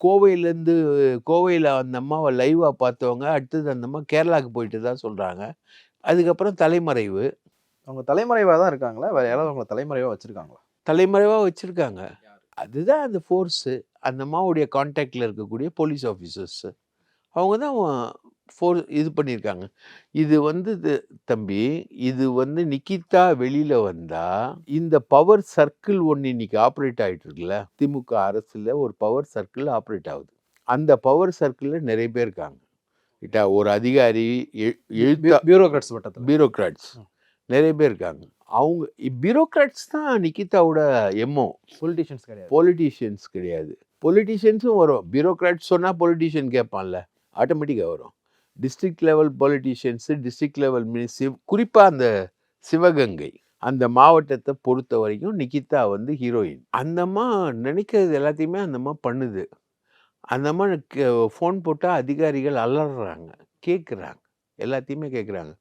கோவையிலேருந்து கோவையில அந்த அம்மாவ லைவா பார்த்தவங்க, அடுத்தது அந்த அம்மா கேரளாக்கு போயிட்டதா சொல்றாங்க. அதுக்கப்புறம் தலைமறைவு. அவங்க தலைமறைவா தான் இருக்காங்களா? வேற யாராவது அவங்கள தலைமறைவா வச்சிருக்காங்களா? தலைமறைவா வச்சிருக்காங்க. அதுதான் அந்த ஃபோர்ஸு. அந்த அம்மாவுடைய கான்டாக்ட்ல இருக்கக்கூடிய போலீஸ் ஆஃபீசர்ஸு. அவங்க தான் இது பண்ணியிருக்காங்க. இது வந்து தம்பி, இது வந்து நிகிதா வெளியில வந்தா, இந்த பவர் சர்க்கிள் ஒண்ணு இன்னைக்கு ஆப்பரேட் ஆயிட்டு இருக்குல்ல. திமுக அரசுல ஒரு பவர் சர்க்கிள் ஆப்பரேட் ஆகுது. அந்த பவர் சர்க்கிள்ல நெறைய பேர் இருக்காங்க. ஒரு அதிகாரி, பியூரோக்ராட்ஸ் வட்டத்துல. பியூரோக்ராட்ஸ் நெறைய பேர் இருக்காங்க. அவங்க பியூரோக்ராட்ஸ் தான் நிகிதாவோட எம்ஓ. பொலிட்டிஷியன்ஸ் கிடையாது. பொலிட்டீஷியன்ஸ் கிடையாது. பொலிட்டீஷியன்ஸும் வரும். பியூரோக்ராட்ஸ் சொன்னா பொலிட்டீஷியன் கேட்பான்ல. ஆட்டோமேட்டிக்கா வரும். District level politicians, district level ministry, குறிப்பா அந்த சிவகங்கை அந்த மாவட்டத்தை பொறுத்த வரைக்கும் நிகிதா வந்து ஹீரோயின். அந்த அம்மா நினைக்கிறது எல்லாத்தையுமே அந்த அம்மா பண்ணுது. அந்த அம்மா ஃபோன் போட்டா அதிகாரிகள் அலறுறாங்க, கேட்குறாங்க, எல்லாத்தையுமே கேட்குறாங்க.